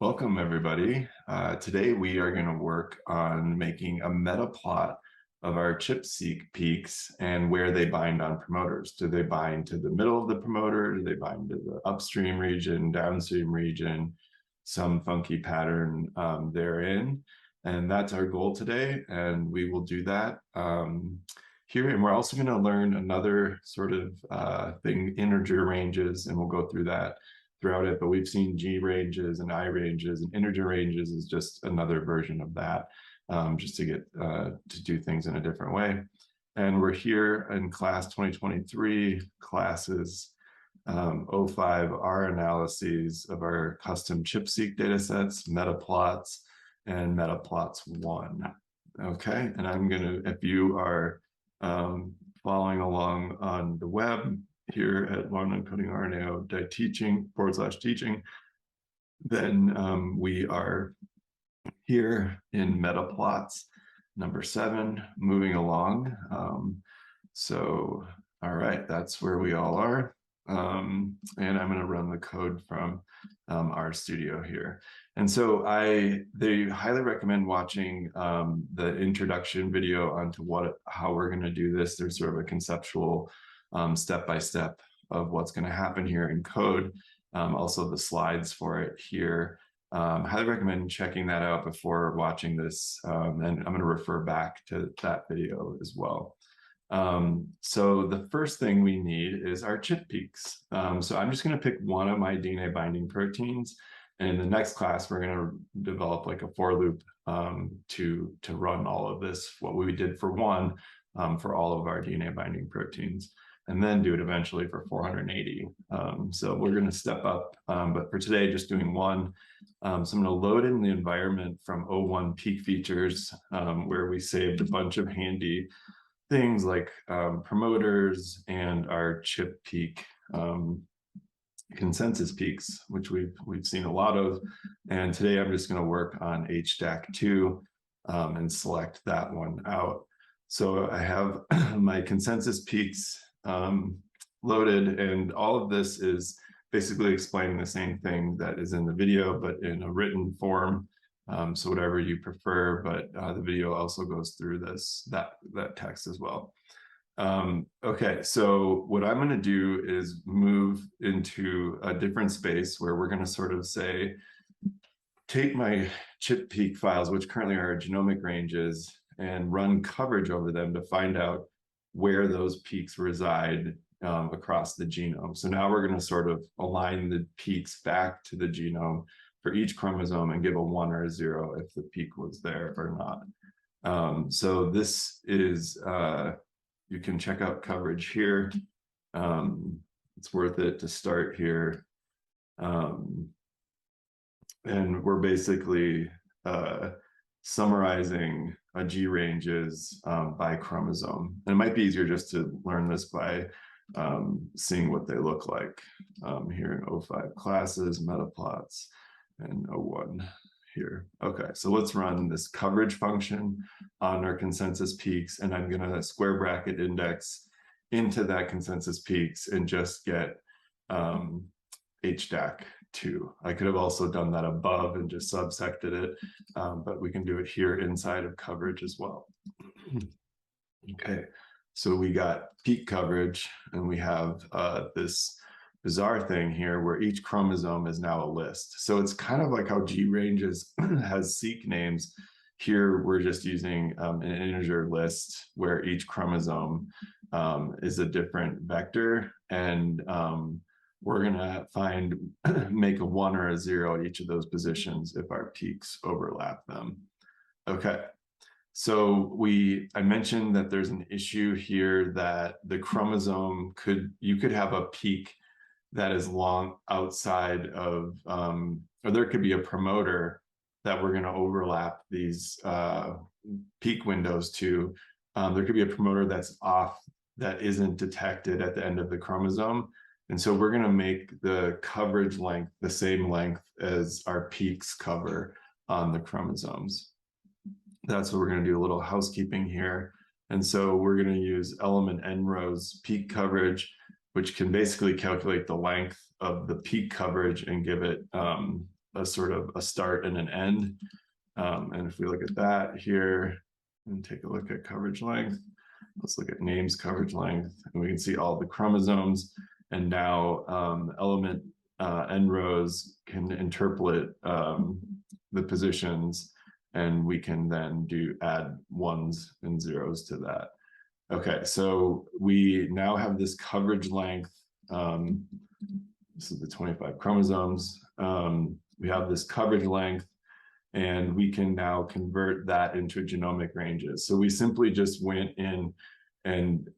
Welcome, everybody. Today we are going to work on making a metaplot of our ChIPseq peaks and where they bind on promoters. Do they bind to the middle of the promoter? Do they bind to the upstream region, downstream region, some funky pattern therein? And that's our goal today, and we will do that here. And we're also going to learn another sort of thing, integer ranges, and we'll go through that throughout it, but we've seen G ranges and I ranges, and integer ranges is just another version of that, just to get to do things in a different way. And we're here in class 2023 classes 05 R analyses of our custom ChIPseq datasets, MetaPlots, and MetaPlots 1. Okay, and I'm gonna, if you are following along on the web, here at long-encoding-RNA-teaching/teaching, then we are here in MetaPlots number 7, moving along. So, all right, that's where we all are. And I'm going to run the code from RStudio here. And so they highly recommend watching the introduction video onto how we're going to do this. There's sort of a conceptual step-by-step of what's going to happen here in code. Also the slides for it here. Highly recommend checking that out before watching this. And I'm going to refer back to that video as well. So the first thing we need is our ChIP peaks. So I'm just going to pick one of my DNA binding proteins. And in the next class, we're going to develop like a for loop to run all of this, what we did for one, for all of our DNA binding proteins, and then do it eventually for 480. So we're going to step up, but for today, just doing one. So I'm going to load in the environment from 01 peak features, where we saved a bunch of handy things like promoters and our ChIP peak consensus peaks, which we've seen a lot of. And today I'm just going to work on HDAC2 and select that one out. So I have my consensus peaks loaded, and all of this is basically explaining the same thing that is in the video, but in a written form. So whatever you prefer, but the video also goes through that text as well. Okay, so what I'm going to do is move into a different space where we're going to sort of say, take my ChIP-peak files, which currently are genomic ranges, and run coverage over them to find out where those peaks reside across the genome. So now we're going to sort of align the peaks back to the genome for each chromosome and give a 1 or a 0 if the peak was there or not. So this is, you can check out coverage here. It's worth it to start here. And we're basically summarizing G ranges by chromosome. And it might be easier just to learn this by seeing what they look like here in 05 classes, MetaPlots, and 01 here. Okay, so let's run this coverage function on our consensus peaks, and I'm going to square bracket index into that consensus peaks and just get HDAC2. I could have also done that above and just subsected it, but we can do it here inside of coverage as well. Okay, so we got peak coverage, and we have this bizarre thing here where each chromosome is now a list. So it's kind of like how G ranges has seq names. Here we're just using an integer list where each chromosome is a different vector, and we're gonna make a 1 or a 0 at each of those positions if our peaks overlap them. Okay, so I mentioned that there's an issue here that the chromosome you could have a peak that is long outside of, or there could be a promoter that we're going to overlap these peak windows to. There could be a promoter that's off that isn't detected at the end of the chromosome. And so we're going to make the coverage length the same length as our peaks cover on the chromosomes. That's what we're going to do, a little housekeeping here. And so we're going to use element nRows peak coverage, which can basically calculate the length of the peak coverage and give it a sort of a start and an end. And if we look at that here and take a look at coverage length, let's look at names coverage length, and we can see all the chromosomes. And now element end rows can interpolate the positions, and we can then add ones and zeros to that. Okay, so we now have this coverage length. This is the 25 chromosomes. We have this coverage length, and we can now convert that into genomic ranges. So we simply just went in and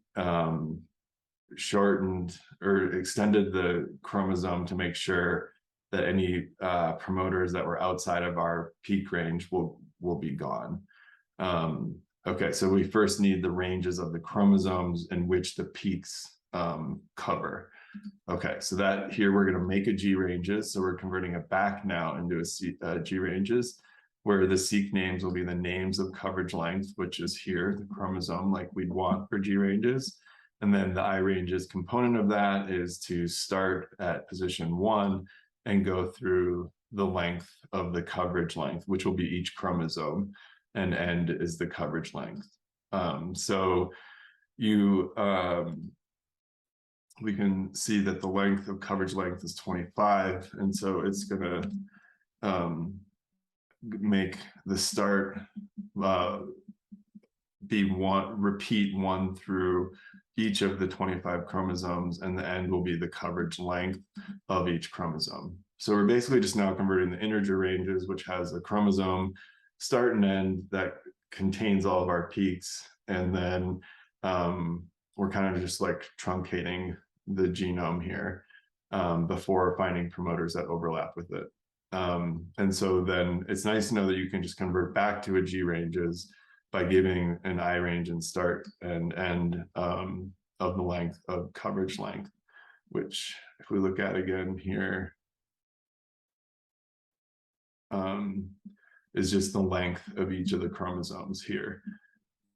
shortened or extended the chromosome to make sure that any promoters that were outside of our peak range will be gone. Okay, so we first need the ranges of the chromosomes in which the peaks cover. Okay, so that here we're going to make a G ranges. So we're converting it back now into a G ranges, where the seq names will be the names of coverage length, which is here, the chromosome like we'd want for G ranges. And then the I ranges component of that is to start at position 1 and go through the length of the coverage length, which will be each chromosome, and end is the coverage length. So we can see that the length of coverage length is 25, and so it's going to make the start be repeat 1 through each of the 25 chromosomes, and the end will be the coverage length of each chromosome. So we're basically just now converting the integer ranges, which has a chromosome start and end that contains all of our peaks, and then we're kind of just like truncating the genome here before finding promoters that overlap with it. And so then it's nice to know that you can just convert back to a G ranges by giving an I range and start and end of the length of coverage length, which if we look at again here, is just the length of each of the chromosomes here.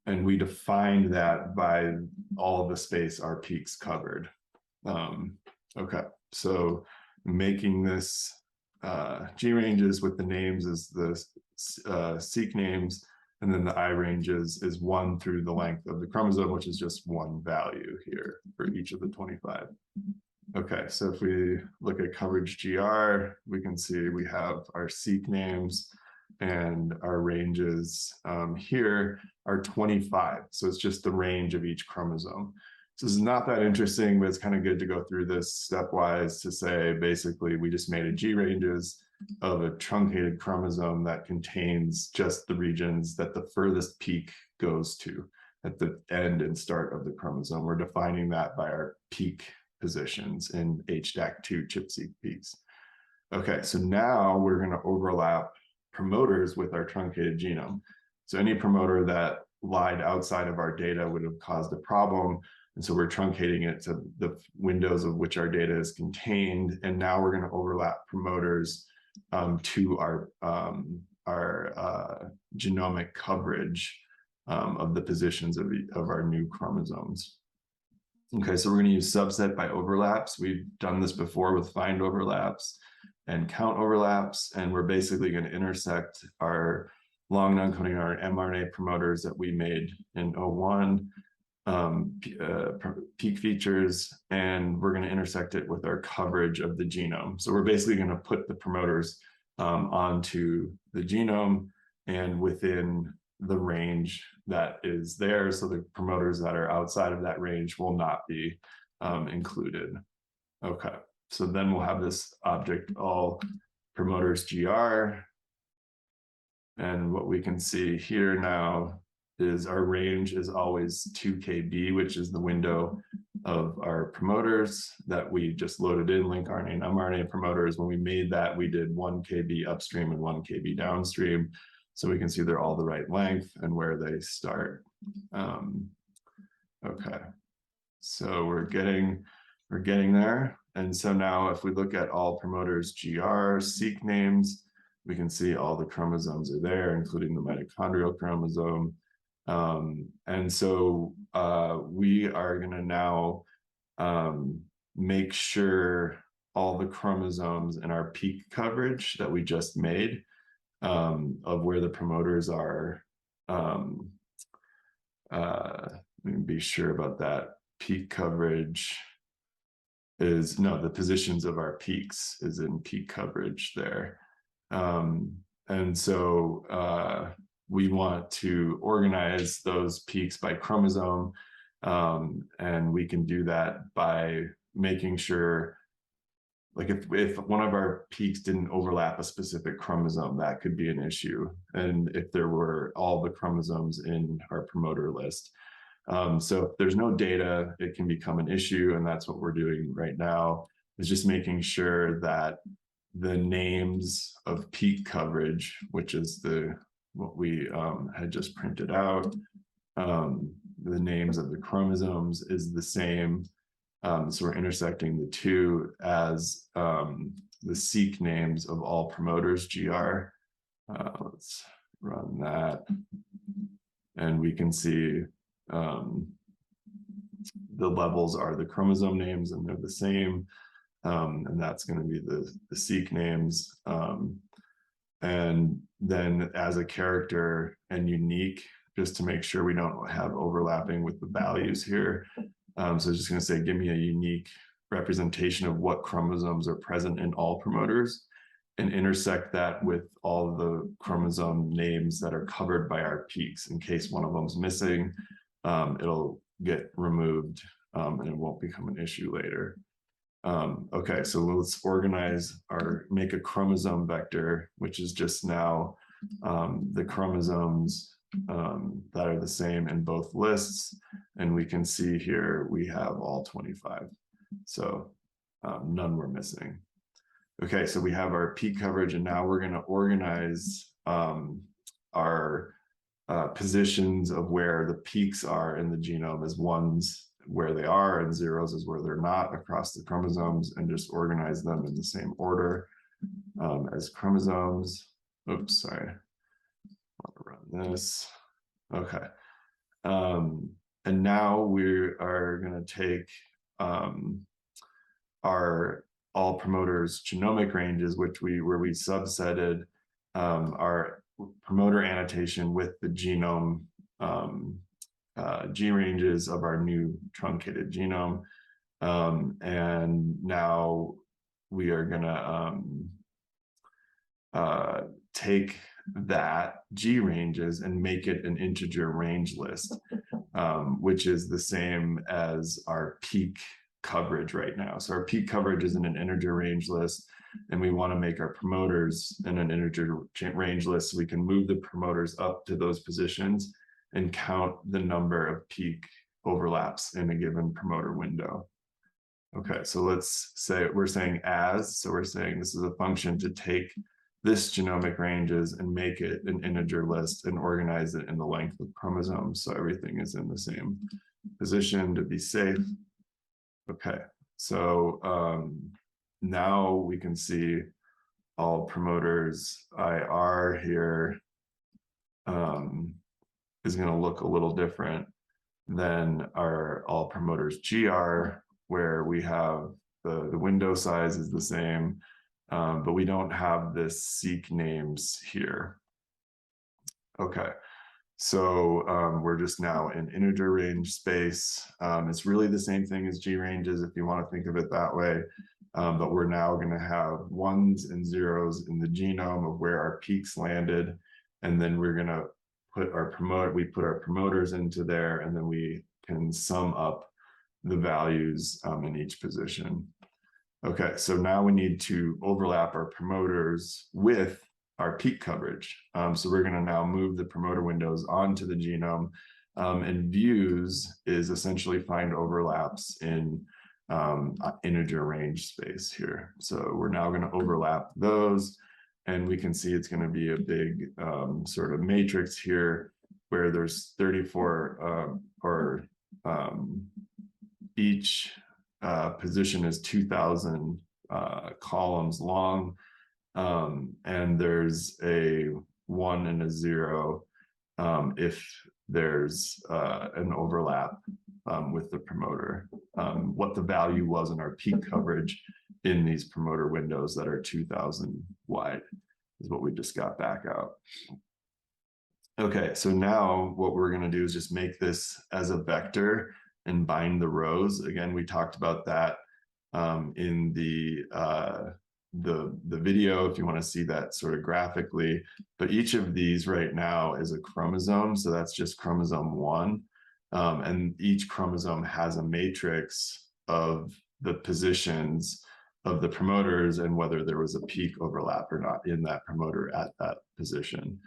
And we defined that by all of the space our peaks covered. Okay, so making this G ranges with the names is the seq names, and then the I ranges is 1 through the length of the chromosome, which is just 1 value here for each of the 25. Okay, so if we look at coverage GR, we can see we have our seq names, and our ranges here are 25. So it's just the range of each chromosome. So this is not that interesting, but it's kind of good to go through this stepwise to say, basically, we just made a G ranges of a truncated chromosome that contains just the regions that the furthest peak goes to at the end and start of the chromosome. We're defining that by our peak positions in HDAC2 ChIPseq peaks. Okay, so now we're going to overlap promoters with our truncated genome. So any promoter that lied outside of our data would have caused a problem. And so we're truncating it to the windows of which our data is contained. And now we're going to overlap promoters to our genomic coverage of the positions of our new chromosomes. Okay, so we're going to use subset by overlaps. We've done this before with find overlaps and count overlaps, and we're basically going to intersect our long non-coding mRNA promoters that we made in 01, peak features, and we're going to intersect it with our coverage of the genome. So we're basically going to put the promoters onto the genome and within the range that is there. So the promoters that are outside of that range will not be included. Okay, so then we'll have this object all promoters GR. And what we can see here now is our range is always 2 KB, which is the window of our promoters that we just loaded in, lincRNA and mRNA promoters. When we made that, we did 1 KB upstream and 1 KB downstream. So we can see they're all the right length and where they start. Okay, so we're getting there. And so now if we look at all promoters GR seq names, we can see all the chromosomes are there, including the mitochondrial chromosome. And so we are going to now make sure all the chromosomes in our peak coverage that we just made of where the promoters are. Let me be sure about that. Peak coverage is, no, the positions of our peaks is in peak coverage there. And so we want to organize those peaks by chromosome. And we can do that by making sure, like if one of our peaks didn't overlap a specific chromosome, that could be an issue. And if there were all the chromosomes in our promoter list. So if there's no data, it can become an issue. And that's what we're doing right now, is just making sure that the names of peak coverage, which is what we had just printed out, the names of the chromosomes is the same. So we're intersecting the two as the seq names of all promoters, GR. Let's run that. And we can see the levels are the chromosome names and they're the same. And that's going to be the seq names. And then as a character and unique, just to make sure we don't have overlapping with the values here. So just going to say, give me a unique representation of what chromosomes are present in all promoters and intersect that with all the chromosome names that are covered by our peaks. In case one of them's missing, it'll get removed and it won't become an issue later. Okay, so let's make a chromosome vector, which is just now the chromosomes that are the same in both lists. And we can see here we have all 25. So none were missing. Okay, so we have our peak coverage, and now we're going to organize our positions of where the peaks are in the genome as ones where they are and zeros is where they're not across the chromosomes, and just organize them in the same order as chromosomes. Oops, sorry. I'll run this. Okay. And now we are going to take our all promoters genomic ranges, where we subsetted our promoter annotation with the genome G ranges of our new truncated genome. And now we are going to take that G ranges and make it an integer range list, which is the same as our peak coverage right now. So our peak coverage is in an integer range list, and we want to make our promoters in an integer range list so we can move the promoters up to those positions and count the number of peak overlaps in a given promoter window. Okay, so let's say we're saying as, so we're saying this is a function to take this genomic ranges and make it an integer list and organize it in the length of chromosomes so everything is in the same position to be safe. Okay, so now we can see all promoters IR here is going to look a little different than our all promoters GR, where we have the window size is the same, but we don't have this seq names here. Okay, so we're just now in integer range space. It's really the same thing as G ranges if you want to think of it that way, but we're now going to have ones and zeros in the genome of where our peaks landed, and then we're going to put our promoters into there, and then we can sum up the values in each position. Okay, so now we need to overlap our promoters with our peak coverage. So we're going to now move the promoter windows onto the genome, and views is essentially find overlaps in integer range space here. So we're now going to overlap those, and we can see it's going to be a big sort of matrix here where there's 34 each position is 2,000 columns long, and there's a 1 and a 0 if there's an overlap with the promoter. What the value was in our peak coverage in these promoter windows that are 2000 wide is what we just got back out. Okay, so now what we're going to do is just make this as a vector and bind the rows. Again, we talked about that in the video if you want to see that sort of graphically. But each of these right now is a chromosome, so that's just chromosome 1. And each chromosome has a matrix of the positions of the promoters and whether there was a peak overlap or not in that promoter at that position.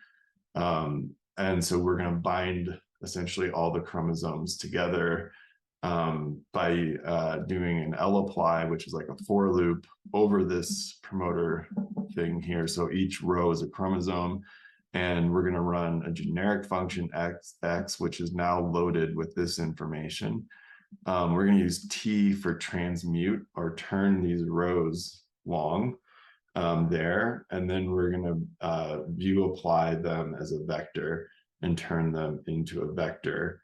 And so we're going to bind essentially all the chromosomes together by doing an L-apply, which is like a for loop over this promoter thing here. So each row is a chromosome, and we're going to run a generic function x, which is now loaded with this information. We're going to use T for transmute or turn these rows long there, and then we're going to view apply them as a vector and turn them into a vector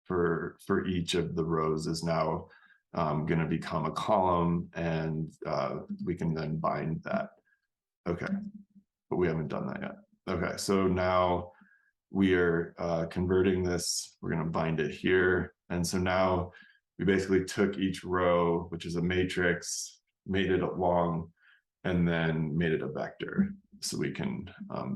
for each of the rows is now going to become a column, and we can then bind that. Okay, but we haven't done that yet. Okay, so now we are converting this. We're going to bind it here. And so now we basically took each row, which is a matrix, made it long, and then made it a vector so we can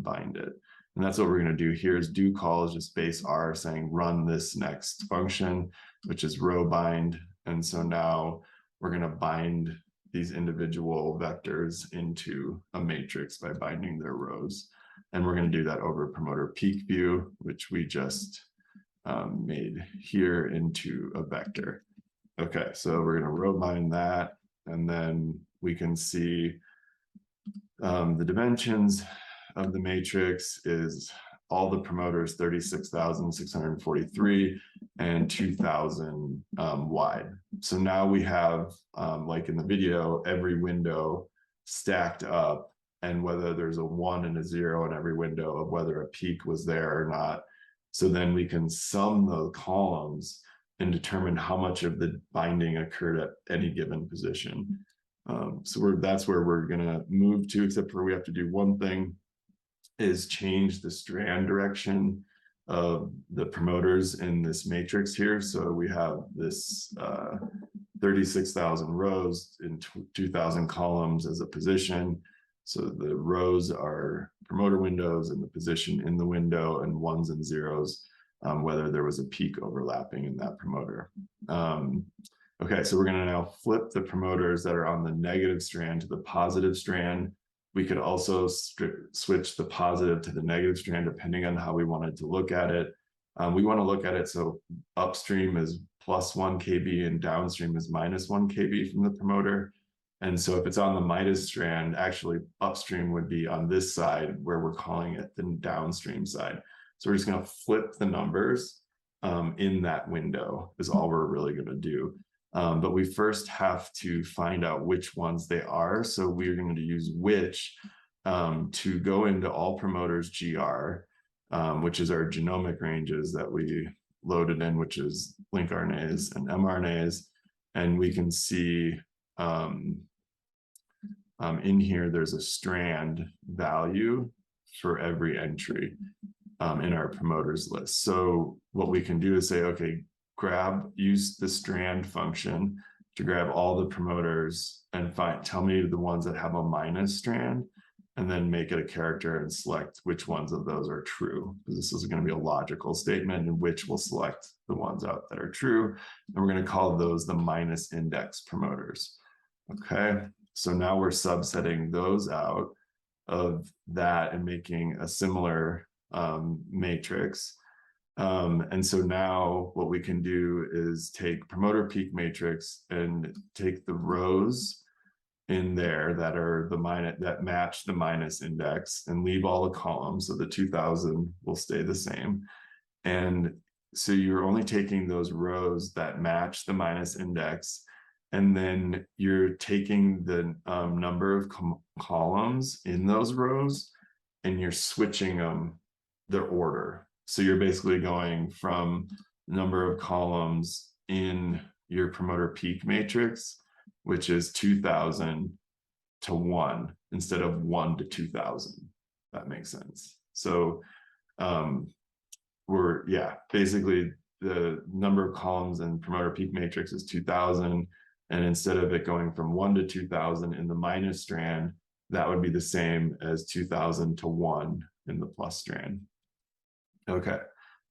bind it. And that's what we're going to do here is do call is just base R saying run this next function, which is row bind. And so now we're going to bind these individual vectors into a matrix by binding their rows. And we're going to do that over promoter peak view, which we just made here into a vector. Okay, so we're going to row bind that, and then we can see the dimensions of the matrix is all the promoters 36,643 and 2,000 wide. So now we have, like in the video, every window stacked up, and whether there's a 1 and a 0 in every window of whether a peak was there or not. So then we can sum the columns and determine how much of the binding occurred at any given position. So that's where we're going to move to, except for we have to do one thing, is change the strand direction of the promoters in this matrix here. So we have this 36,000 rows in 2,000 columns as a position. So the rows are promoter windows and the position in the window, and ones and zeros, whether there was a peak overlapping in that promoter. Okay, so we're going to now flip the promoters that are on the negative strand to the positive strand. We could also switch the positive to the negative strand depending on how we wanted to look at it. We want to look at it so upstream is +1 kb and downstream is -1 kb from the promoter. And so if it's on the minus strand, actually upstream would be on this side where we're calling it the downstream side. So we're just going to flip the numbers in that window is all we're really going to do. But we first have to find out which ones they are. So we're going to use which to go into all promoters GR, which is our genomic ranges that we loaded in, which is link RNAs and mRNAs. And we can see in here, there's a strand value for every entry in our promoters list. So what we can do is say, okay, use the strand function to grab all the promoters and tell me the ones that have a minus strand, and then make it a character and select which ones of those are true. Because this is going to be a logical statement in which we'll select the ones out that are true. And we're going to call those the minus index promoters. Okay, so now we're subsetting those out of that and making a similar matrix. And so now what we can do is take promoter peak matrix and take the rows in there that are that match the minus index and leave all the columns. So the 2,000 will stay the same. And so you're only taking those rows that match the minus index, and then you're taking the number of columns in those rows and you're switching them their order. So you're basically going from number of columns in your promoter peak matrix, which is 2000 to 1 instead of 1 to 2000. That makes sense. So basically the number of columns in promoter peak matrix is 2000, and instead of it going from 1 to 2000 in the minus strand, that would be the same as 2000 to 1 in the plus strand. Okay,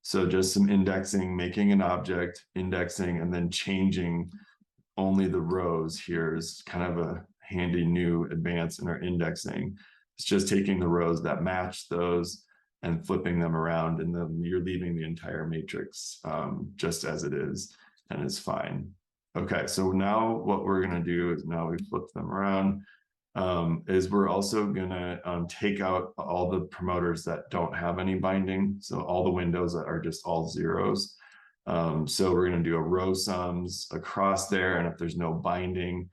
so just some indexing, making an object, indexing, and then changing only the rows here is kind of a handy new advance in our indexing. It's just taking the rows that match those and flipping them around, and then you're leaving the entire matrix just as it is, and it's fine. Okay, so now what we're gonna do is, now we flip them around, is we're also gonna take out all the promoters that don't have any binding, so all the windows that are just all zeros. So we're going to do a row sums across there, and if there's no binding,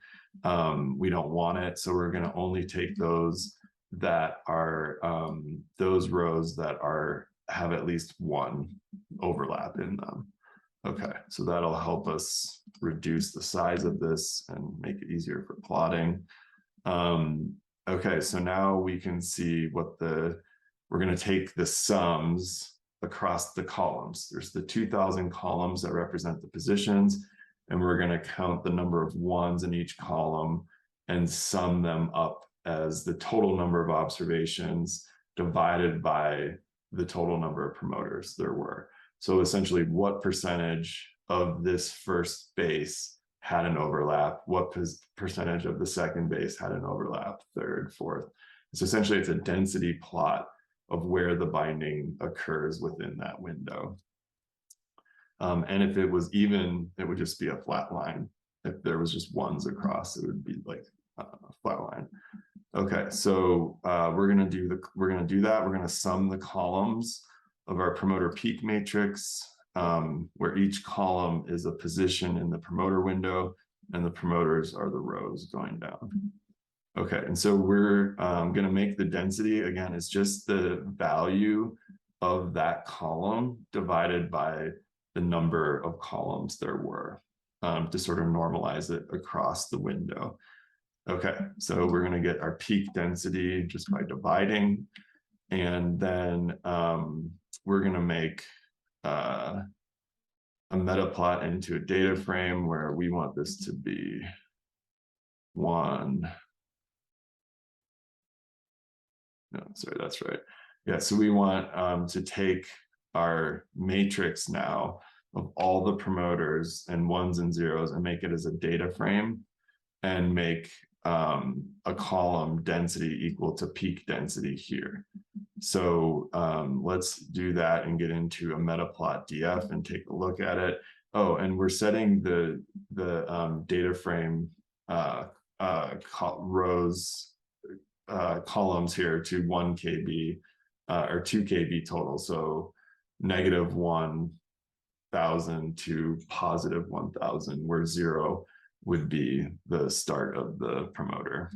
we don't want it. So we're going to only take those that are those rows that have at least one overlap in them. Okay, so that'll help us reduce the size of this and make it easier for plotting. Okay, so now we can see what we're going to take the sums across the columns. There's the 2000 columns that represent the positions, and we're going to count the number of ones in each column and sum them up as the total number of observations divided by the total number of promoters there were. So essentially, what percentage of this first base had an overlap? What percentage of the second base had an overlap? Third, fourth. So essentially, it's a density plot of where the binding occurs within that window. And if it was even, it would just be a flat line. If there was just ones across, it would be like a flat line. Okay, so we're gonna do that. We're gonna sum the columns of our promoter peak matrix, where each column is a position in the promoter window, and the promoters are the rows going down. Okay, and so we're going to make the density, again, it's just the value of that column divided by the number of columns there were, to sort of normalize it across the window. Okay, so we're going to get our peak density just by dividing, and then we're going to make a metaplot into a data frame where we want this to be 1. No, sorry, that's right. Yeah, so we want to take our matrix now of all the promoters and ones and zeros and make it as a data frame, and make a column density equal to peak density here. So let's do that and get into a metaplot DF and take a look at it. Oh, and we're setting the data frame rows columns here to 1 KB or 2 KB total. So -1000 to +1000, where 0 would be the start of the promoter.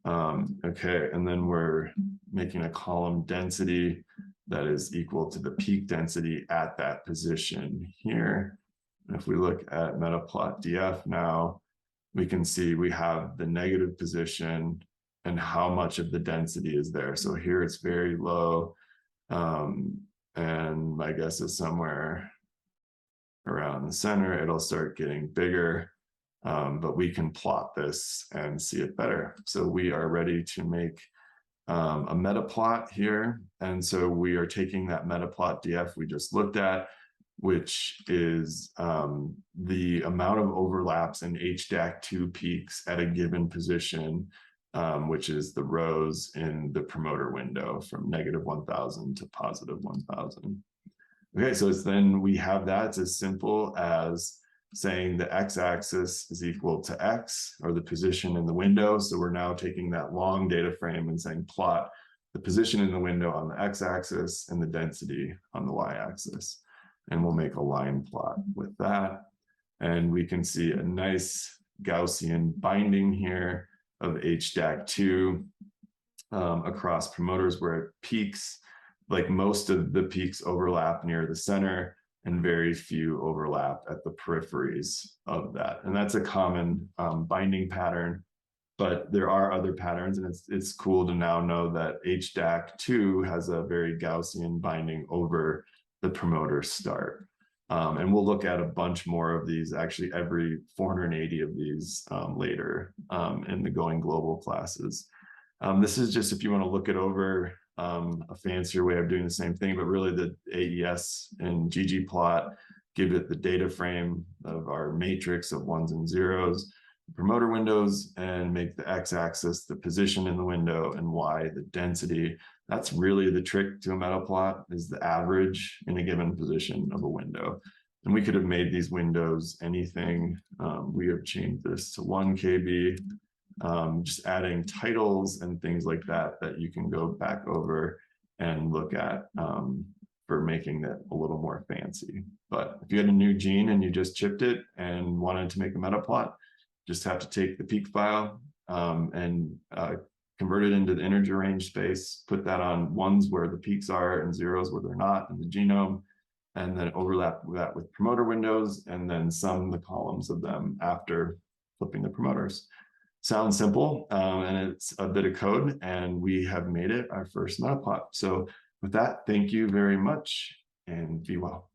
Okay, and then we're making a column density that is equal to the peak density at that position here. And if we look at metaplot DF now, we can see we have the negative position and how much of the density is there. So here it's very low, and my guess is somewhere around the center, it'll start getting bigger, but we can plot this and see it better. So we are ready to make a metaplot here. And so we are taking that metaplot DF we just looked at, which is the amount of overlaps in HDAC2 peaks at a given position, which is the rows in the promoter window from -1000 to +1000. Okay, so then we have that. It's as simple as saying the x-axis is equal to x, or the position in the window. So we're now taking that long data frame and saying plot the position in the window on the x-axis and the density on the y-axis. And we'll make a line plot with that. And we can see a nice Gaussian binding here of HDAC2 across promoters where it peaks. Like most of the peaks overlap near the center, and very few overlap at the peripheries of that. And that's a common binding pattern, but there are other patterns, and it's cool to now know that HDAC2 has a very Gaussian binding over the promoter start. And we'll look at a bunch more of these, actually every 480 of these later in the Going Global classes. This is just if you want to look it over, a fancier way of doing the same thing, but really the AES and ggplot give it the data frame of our matrix of ones and zeros, promoter windows, and make the x-axis the position in the window and y the density. That's really the trick to a metaplot, is the average in a given position of a window. And we could have made these windows anything. We have changed this to 1 KB, just adding titles and things like that that you can go back over and look at for making that a little more fancy. But if you had a new gene and you just chipped it and wanted to make a metaplot, just have to take the peak file and convert it into the integer range space, put that on ones where the peaks are and zeros where they're not in the genome, and then overlap that with promoter windows, and then sum the columns of them after flipping the promoters. Sounds simple, and it's a bit of code, and we have made it our first metaplot. So with that, thank you very much, and be well.